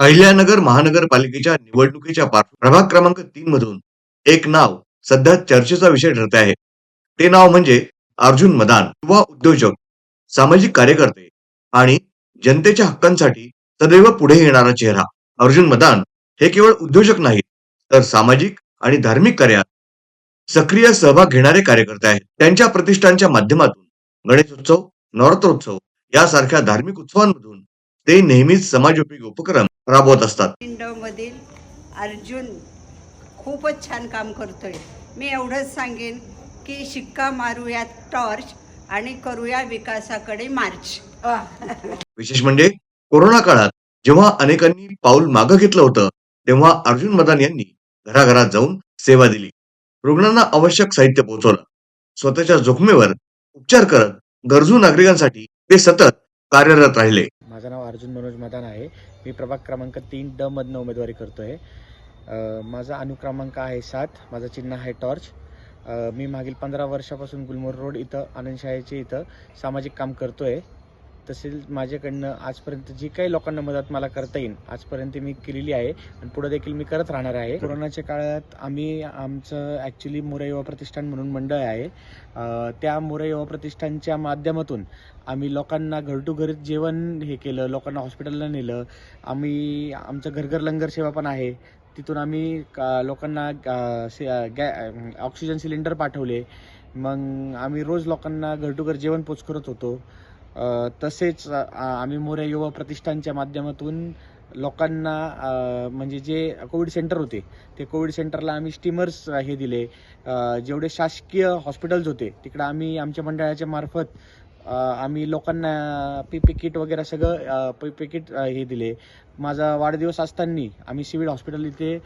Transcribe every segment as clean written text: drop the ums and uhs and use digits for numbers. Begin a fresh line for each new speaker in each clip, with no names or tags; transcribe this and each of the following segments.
अहिल्यानगर महानगरपालिकेच्या निवडणुकीच्या प्रभाग क्रमांक 3 मधून एक नाव सध्या चर्चेचा विषय ठरते आहे. ते नाव म्हणजे अर्जुन मदान, युवा उद्योजक, सामाजिक कार्यकर्ते आणि जनतेच्या हक्कांसाठी सदैव पुढे येणारा चेहरा. अर्जुन मदान हे केवळ उद्योजक नाहीत, तर सामाजिक आणि धार्मिक कार्यात सक्रिय सहभाग घेणारे कार्यकर्ते आहेत. त्यांच्या प्रतिष्ठानच्या माध्यमातून गणेशोत्सव, नवरात्रोत्सव यासारख्या धार्मिक उत्सवांमधून ते नेहमीच समाजोपयोगी उपक्रम राबवत असतात.
मधील अर्जुन खूपच छान काम करतोय. मी एवढंच सांगेन की शिक्का मारूया टॉर्च आणि करूया विकासाकडे मार्च.
विशेष म्हणजे कोरोना काळात जेव्हा अनेकांनी पाऊल मागं घेतलं होतं, तेव्हा अर्जुन मदान यांनी घराघरात जाऊन सेवा दिली, रुग्णांना आवश्यक साहित्य पोहोचवलं, स्वतःच्या जोखमीवर उपचार करत गरजू नागरिकांसाठी ते सतत कार्यरत राहिले.
माझं नाव अर्जुन मनोज मदान आहे. मी प्रभाग क्रमांक 3D मधनं उमेदवारी करतोय. माझा अनुक्रमांक आहे 7. माझं चिन्ह आहे टॉर्च. मी मागील 15 वर्षापासून गुलमोहर रोड इथं आनंदशाळेचे इथं सामाजिक काम करतोय. तसेच माझ्याकडनं आजपर्यंत जी काही लोकांना मदत मला करता येईल आजपर्यंत मी केलेली आहे आणि पुढे देखील मी करत राहणार आहे. कोरोनाच्या काळात आमचं ॲक्च्युली मोरे युवा प्रतिष्ठान म्हणून मंडळ आहे. त्या मोरे युवा प्रतिष्ठानच्या माध्यमातून आम्ही लोकांना घर टू घर जेवण हे केलं, लोकांना हॉस्पिटलला नेलं. आमचं घर लंगर सेवा पण आहे. तिथून आम्ही लोकांना ऑक्सिजन सिलेंडर पाठवले. मग आम्ही रोज लोकांना घर टू घर जेवण पोच करत होतो. तसेच आम्ही मोरे युवा प्रतिष्ठानच्या माध्यमातून लोकांना म्हणजे जे कोविड सेंटर होते ते कोविड सेंटरला आम्ही स्टीमर्स हे दिले. जेवढे शासकीय हॉस्पिटल्स होते तिकडं आम्ही आमच्या मंडळाच्या मार्फत आम्ही लोकांना पीपी किट वगैरे सगळं पीपी किट हे दिले. माझा वाढदिवस असताना आम्ही सिव्हिल हॉस्पिटल इथे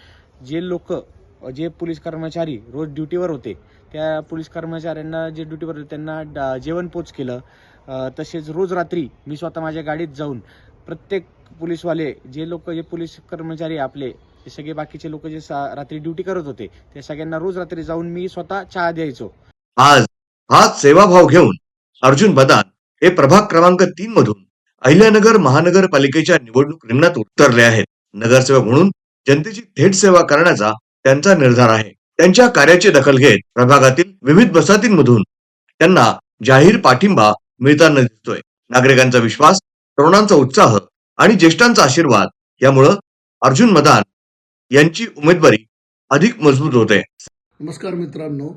जे पोलीस कर्मचारी रोज ड्युटीवर होते त्या पोलीस कर्मचाऱ्यांना जे ड्युटीवर होते त्यांना जेवण पोच केलं. तसेच रोज रात्री मी स्वतः माझ्या गाडीत जाऊन प्रत्येक पोलीसवाले जे पोलीस कर्मचारी आपले ते सगळे बाकीचे लोक जे रात्री ड्युटी करत होते त्या सगळ्यांना रोज रात्री जाऊन मी स्वतः चहा द्यायचो.
आज हाच सेवाभाव घेऊन अर्जुन मदान हे प्रभाग क्रमांक 3 मधून अहिल्यानगर महानगरपालिकेच्या निवडणूक रिंगणात उतरले आहेत. नगरसेवक म्हणून जनतेची थेट सेवा करण्याचा त्यांचा निर्धार आहे. त्यांच्या कार्याची दखल घेत प्रभागातील विविध वसाहतींमधून त्यांना जाहीर पाठिंबा मिळताना दिसतोय. नागरिकांचा विश्वास, तरुणांचा उत्साह आणि ज्येष्ठांचा आशीर्वाद यामुळं अर्जुन मदान यांची उमेदवारी अधिक मजबूत होते.
नमस्कार मित्रांनो,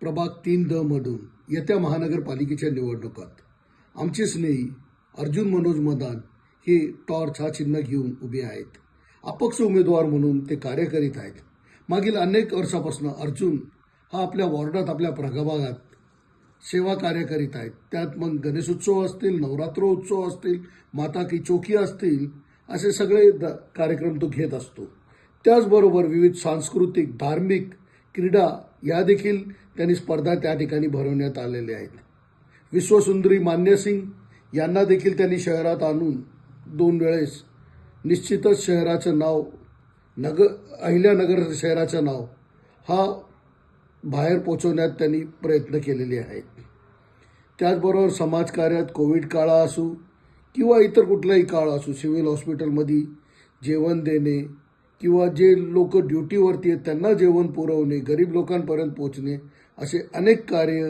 प्रभाग 3D मधून येत्या महानगरपालिकेच्या निवडणुकात आमचे स्नेही अर्जुन मनोज मदान हे टॉर्च हा चिन्ह घेऊन उभे आहेत. अपक्ष उमेदवार म्हणून ते कार्य करीत आहेत. मागील अनेक वर्षापासून अर्जुन हा आपल्या वॉर्डात, आपल्या प्रभागात सेवा कार्य करीत आहेत. त्यात मग गणेशोत्सव असतील, नवरात्रोत्सव असतील, माता की चौकी असतील, असे सगळे कार्यक्रम तो घेत असतो. त्याचबरोबर विविध सांस्कृतिक, धार्मिक, क्रीडा या देखील त्यांनी स्पर्धा त्या ठिकाणी भरवण्यात आलेल्या आहेत. विश्वसुंदरी मान्यसिंग यांना देखील त्यांनी शहरात आणून 2 वेळेस निश्चितच शहराचं नाव अहिल्यानगर शहराचं नाव हा बाहेर पोचवण्यात त्यांनी प्रयत्न केलेले आहेत. त्याचबरोबर समाजकार्यात कोविड काळ असू किंवा इतर कुठलाही काळ असू, सिव्हिल हॉस्पिटलमध्ये जेवण देणे किंवा जे लोक ड्युटीवरती आहेत त्यांना जेवण पुरवणे, गरीब लोकांपर्यंत पोचणे, असे अनेक कार्य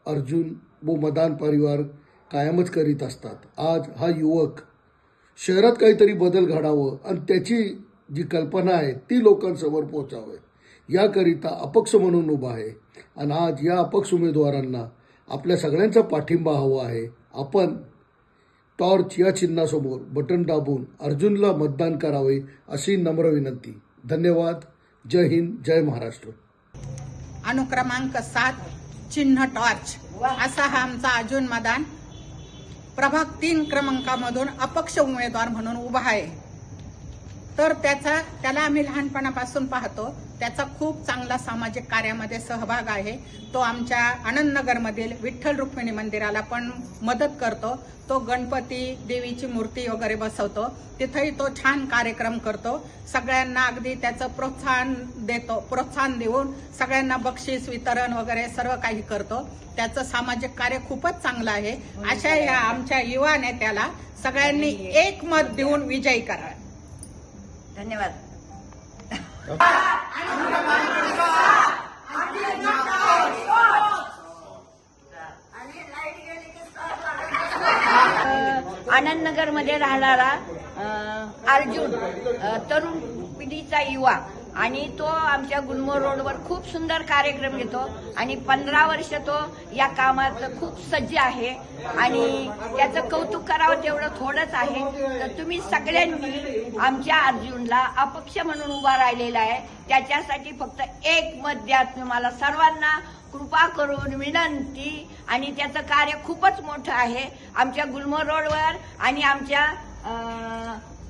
अर्जुन व मदान परिवार कायमच करीत असतात. आज हा युवक शहरात काहीतरी बदल घडावं आणि त्याची जी कल्पना आहे ती लोकांसमोर पोचावे याकरिता अपक्ष म्हणून उभा आहे. आणि आज या अपक्ष उमेदवारांना आपल्या सगळ्यांचा पाठिंबा हवा आहे. आपण टॉर्च या चिन्हासमोर बटन दाबून अर्जुनला मतदान करावे अशी नम्र विनंती. धन्यवाद. जय हिंद, जय महाराष्ट्र.
अनुक्रमांक 7 चिन्ह टॉर्च असा हा आमचा अर्जुन मदान प्रभाग 3 क्रमांकामधून अपक्ष उमेदवार म्हणून उभा आहे. तर त्याला आम्ही लहानपणापासून पाहतो. त्याचा खूप चांगला सामाजिक कार्यामध्ये सहभाग आहे. तो आमच्या आनंदनगरमधील विठ्ठल रुक्मिणी मंदिराला पण मदत करतो. तो गणपती देवीची मूर्ती वगैरे बसवतो. तिथेही तो छान कार्यक्रम करतो. सगळ्यांना अगदी त्याचं प्रोत्साहन देऊन सगळ्यांना बक्षीस वितरण वगैरे सर्व काही करतो. त्याचं सामाजिक कार्य खूपच चांगलं आहे. अशा या आमच्या युवा नेत्याला सगळ्यांनी एक मत देऊन विजयी करा.
धन्यवाद. आनंदनगर मध्ये राहणारा अर्जुन, तरुण पिढीचा युवा, आणि तो आमच्या गुलमोहर रोडवर खूप सुंदर कार्यक्रम घेतो आणि 15 वर्ष तो या कामात खूप सज्ज आहे आणि त्याचं कौतुक करावं तेवढं थोडंच आहे. तर तुम्ही सगळ्यांनी आमच्या अर्जुनला अपक्ष म्हणून उभा राहिलेला आहे, त्याच्यासाठी फक्त एक मत द्या. तुम्हाला सर्वांना कृपा करून विनंती. आणि त्याचं कार्य खूपच मोठं आहे आमच्या गुलमोहर रोडवर आणि आमच्या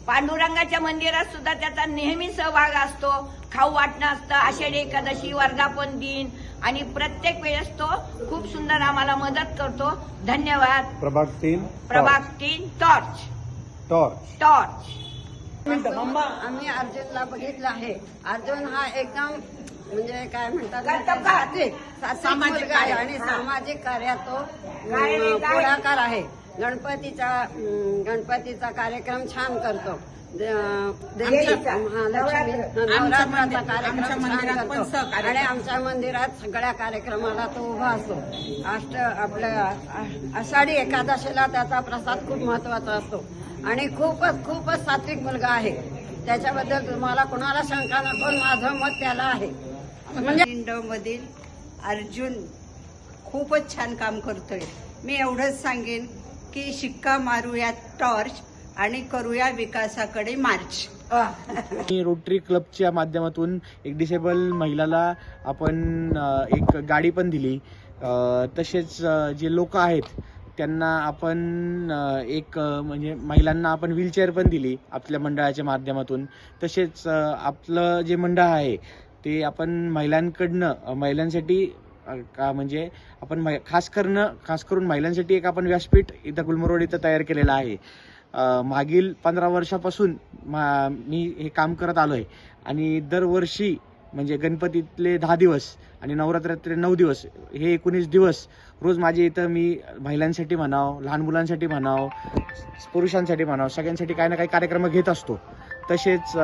पांडुरंगाच्या मंदिरात सुद्धा त्याचा नेहमी सहभाग असतो. खाऊ वाटणं असतं, आषाढी एकादशी, वर्धापन दिन आणि प्रत्येक वेळेस तो खूप सुंदर आम्हाला मदत करतो. धन्यवाद.
प्रभाग
3 टॉर्च.
आम्ही अर्जुनला बघितलं आहे. अर्जुन हा एकदम म्हणजे काय म्हणतात
सामाजिक
मुलगा आहे आणि सामाजिक कार्यात तो पुढाकार आहे. गणपतीचा कार्यक्रम छान करतो. नवरात्राचा कार्यक्रम छान करतो आणि आमच्या मंदिरात सगळ्या कार्यक्रमाला तो उभा असतो. आपल्या आषाढी एकादशीला त्याचा प्रसाद खूप महत्वाचा असतो आणि खूपच सात्विक मुलगा आहे. त्याच्याबद्दल तुम्हाला कोणाला शंका नको, माझं मत त्याला आहे.
म्हणजे मधील अर्जुन खूपच छान काम करतोय. मी एवढंच सांगेन की शिक्का मारूया टॉर्च आणि करूया विकासाकडे मार्च.
रोटरी क्लबच्या माध्यमातून एक डिसेबल महिलाला आपण एक गाडी पण दिली. तसेच जे लोक आहेत त्यांना आपण एक म्हणजे महिलांना आपण व्हीलचेअर पण दिली आपल्या मंडळाच्या माध्यमातून. तसेच आपलं जे मंडळ आहे ते आपण महिलांसाठी म्हणजे आपण खास करून महिलांसाठी एक आपण व्यासपीठ इथं गुलमोहर रोड इथं तयार केलेलं आहे. मागील 15 वर्षापासून मी हे काम करत आलोय आणि दरवर्षी म्हणजे गणपतीतले 10 दिवस आणि नवरात्रातले 9 दिवस हे 19 दिवस रोज माझे इथं मी महिलांसाठी म्हणाव, लहान मुलांसाठी म्हणाव, पुरुषांसाठी म्हणाव, सगळ्यांसाठी काही ना काही कार्यक्रम घेत असतो. तसेच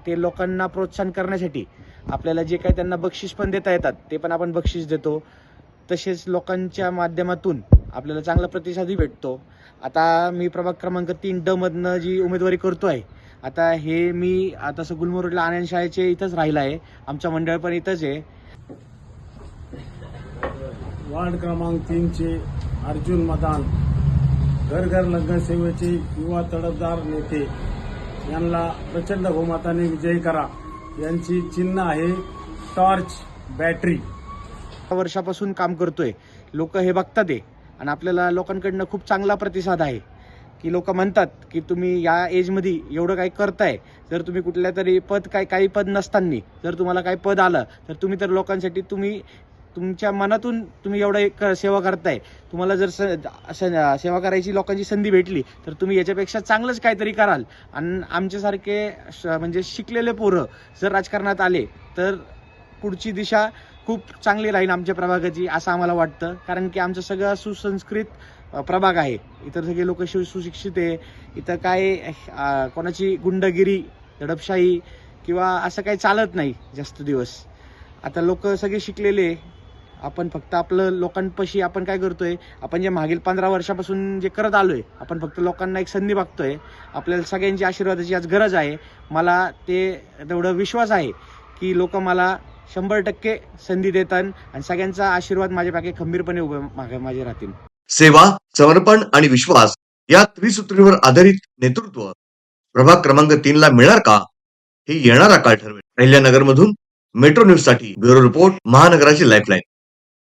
ते लोकांना प्रोत्साहन करण्यासाठी आपल्याला जे काही त्यांना बक्षीस पण देता येतात ते पण आपण बक्षीस देतो. तसेच लोकांच्या माध्यमातून आपल्याला चांगला प्रतिसादही भेटतो. आता मी प्रभाग क्रमांक 3D मधनं जी उमेदवारी करतोय, आता हे मी तसं गुलमोहर रोडला आनंद शाळेचे इथंच राहिलं आहे. आमचं मंडळ पण इथंच आहे.
वार्ड क्रमांक 3चे अर्जुन मदान, घर घर लग्न सेवेचे युवा तडफदार नेते यांना प्रचंड बहुमताने विजयी करा. यांची चिन्ह आहे टॉर्च बॅटरी.
वर्षापासून काम करतोय. लोक हे बघतात आहे आणि आपल्याला लोकांकडनं खूप चांगला प्रतिसाद आहे की लोक म्हणतात की तुम्ही या एजमध्ये एवढं काही करताय, जर तुम्ही कुठल्या तरी काही पद नसताना जर तुम्हाला काही पद आलं तर तुम्ही तर लोकांसाठी तुमच्या मनातून तुम्ही एवढं सेवा करताय. तुम्हाला जर सेवा करायची लोकांची संधी भेटली तर तुम्ही याच्यापेक्षा चांगलंच काहीतरी कराल. आणि आमच्यासारखे म्हणजे शिकलेले पोरं जर राजकारणात आले तर पुढची दिशा खूप चांगली राहील आमच्या प्रभागाची असं आम्हाला वाटतं. कारण की आमचं सगळं सुसंस्कृत प्रभाग आहे. इतर सगळे लोक सुशिक्षित आहे. इथं काय कोणाची गुंडगिरी, दडपशाही किंवा असं काही चालत नाही जास्त दिवस. आता लोक सगळे शिकलेले. आपण फक्त आपलं लोकांपाशी आपण काय करतोय, आपण जे मागील 15 वर्षापासून जे करत आलोय, आपण फक्त लोकांना एक संधी बघतोय. आपल्याला सगळ्यांची आशीर्वादाची आज गरज आहे. मला तेवढा विश्वास आहे की लोक मला 100% संधी देतात आणि सगळ्यांचा आशीर्वाद माझ्या मागे खंबीरपणे उभे माझे राहतील.
सेवा, समर्पण आणि विश्वास या त्रिसूत्रीवर आधारित नेतृत्व प्रभाग क्रमांक 3ला मिळणार का, हे येणारा काळ ठरवेल. अहिल्यानगरमधून मेट्रो न्यूज साठी ब्युरो रिपोर्ट, महानगराची लाईफलाईन.